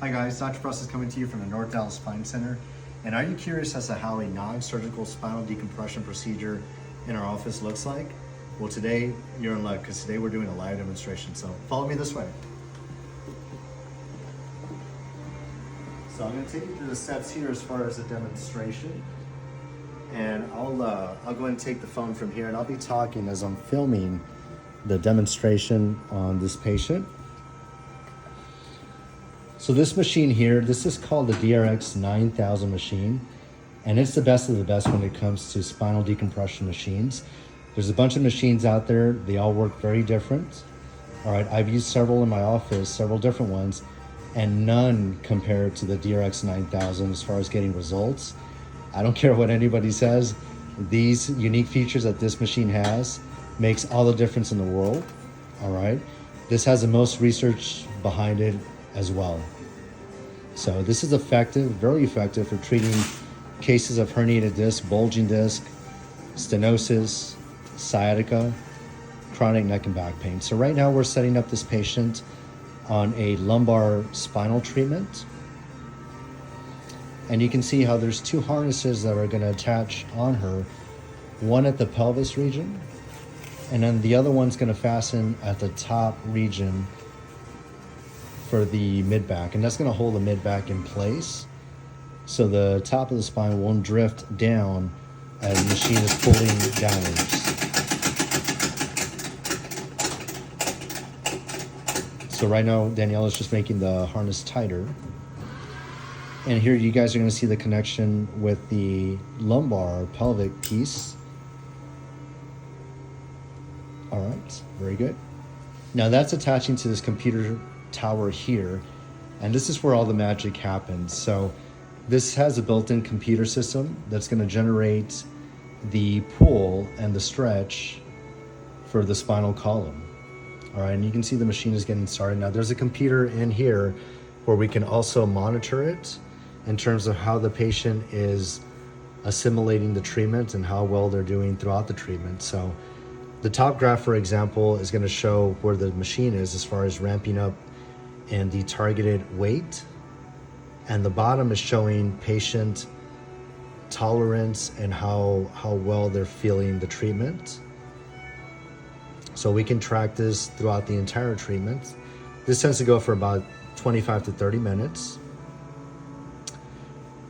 Hi guys, Dr. Bruss is coming to you from the North Dallas Spine Center. And are you curious as to how a non-surgical spinal decompression procedure in our office looks like? Well, today you're in luck because today we're doing a live demonstration. So follow me this way. So I'm going to take you through the steps here as far as the demonstration. And I'll go ahead and take the phone from here and I'll be talking as I'm filming the demonstration on this patient. So this machine here, this is called the DRX 9000 machine, and it's the best of the best when it comes to spinal decompression machines. There's a bunch of machines out there. They all work very different. All right, I've used several in my office, several different ones, and none compare to the DRX 9000 as far as getting results. I don't care what anybody says. These unique features that this machine has makes all the difference in the world. All right, this has the most research behind it as well. So this is effective, very effective for treating cases of herniated disc, bulging disc, stenosis, sciatica, chronic neck and back pain. So right now we're setting up this patient on a lumbar spinal treatment. And you can see how there's two harnesses that are going to attach on her, one at the pelvis region, and then the other one's going to fasten at the top region for the mid-back, and that's going to hold the mid-back in place so the top of the spine won't drift down as the machine is pulling downwards. So right now Danielle is just making the harness tighter, and here you guys are going to see the connection with the lumbar pelvic piece. All right, very good. Now that's attaching to this computer tower here, and this is where all the magic happens. So this has a built-in computer system that's going to generate the pull and the stretch for the spinal column. All right, and you can see the machine is getting started. Now there's a computer in here where we can also monitor it in terms of how the patient is assimilating the treatment and how well they're doing throughout the treatment. So the top graph, for example, is going to show where the machine is as far as ramping up and the targeted weight, and the bottom is showing patient tolerance and how well they're feeling the treatment. So we can track this throughout the entire treatment. This tends to go for about 25 to 30 minutes.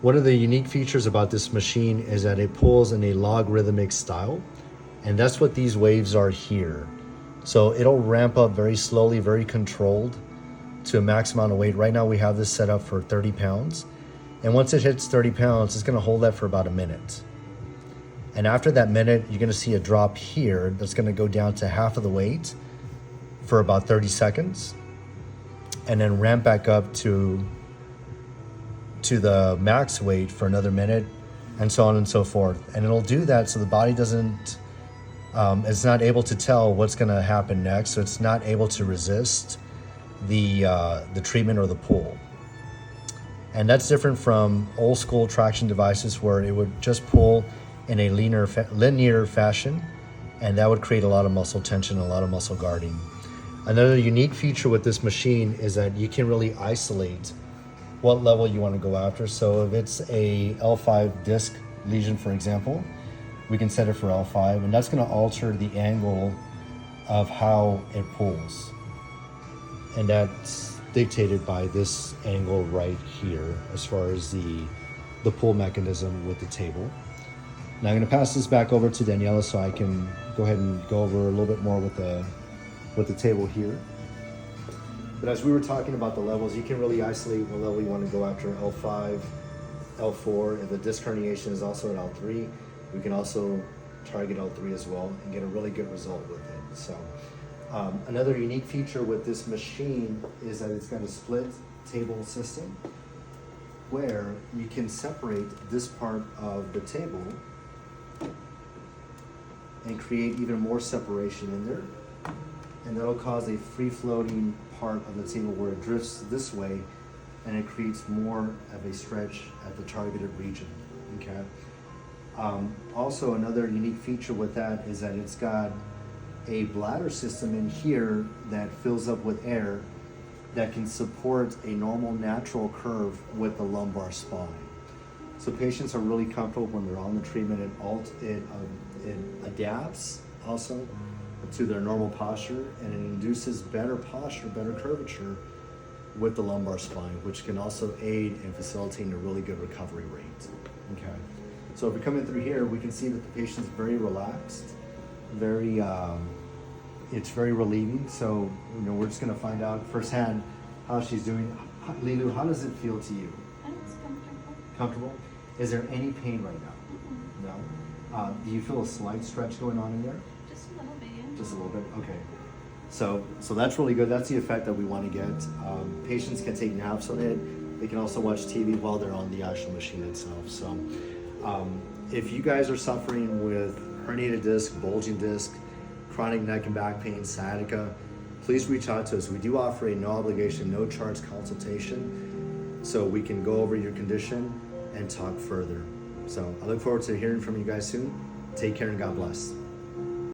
One of the unique features about this machine is that it pulls in a logarithmic style, and that's what these waves are here. So it'll ramp up very slowly, very controlled, to a max amount of weight. Right now we have this set up for 30 pounds. And once it hits 30 pounds, it's gonna hold that for about a minute. And after that minute, you're gonna see a drop here that's gonna go down to half of the weight for about 30 seconds, and then ramp back up to the max weight for another minute, and so on and so forth. And it'll do that so the body doesn't, it's not able to tell what's gonna happen next, so it's not able to resist the treatment or the pull. And that's different from old school traction devices where it would just pull in a linear fashion, and that would create a lot of muscle tension, a lot of muscle guarding. Another unique feature with this machine is that you can really isolate what level you want to go after. So if it's a L5 disc lesion, for example, we can set it for L5, and that's going to alter the angle of how it pulls. And that's dictated by this angle right here as far as the pull mechanism with the table. Now I'm going to pass this back over to Daniela so I can go ahead and go over a little bit more with the table here. But as we were talking about the levels, you can really isolate what level you want to go after: L5, L4. If the disc herniation is also at L3, we can also target L3 as well and get a really good result with it. So another unique feature with this machine is that it's got a split table system where you can separate this part of the table and create even more separation in there, and that'll cause a free-floating part of the table where it drifts this way, and it creates more of a stretch at the targeted region. Okay. Also, another unique feature with that is that it's got a bladder system in here that fills up with air that can support a normal natural curve with the lumbar spine. So patients are really comfortable when they're on the treatment. It adapts also to their normal posture, and it induces better posture, better curvature with the lumbar spine, which can also aid in facilitating a really good recovery rate. Okay. So if we come in through here, we can see that the patient's very relaxed, it's very relieving. So, we're just gonna find out firsthand how she's doing. Lilu, how does it feel to you? It's comfortable. Comfortable? Is there any pain right now? No? Do you feel a slight stretch going on in there? Just a little bit. Just a little bit? Okay. So that's really good. That's the effect that we want to get. Patients can take naps on it. They can also watch TV while they're on the actual machine itself. So if you guys are suffering with herniated disc, bulging disc, chronic neck and back pain, sciatica, please reach out to us. We do offer a no obligation, no charge consultation, so we can go over your condition and talk further. So I look forward to hearing from you guys soon. Take care and God bless.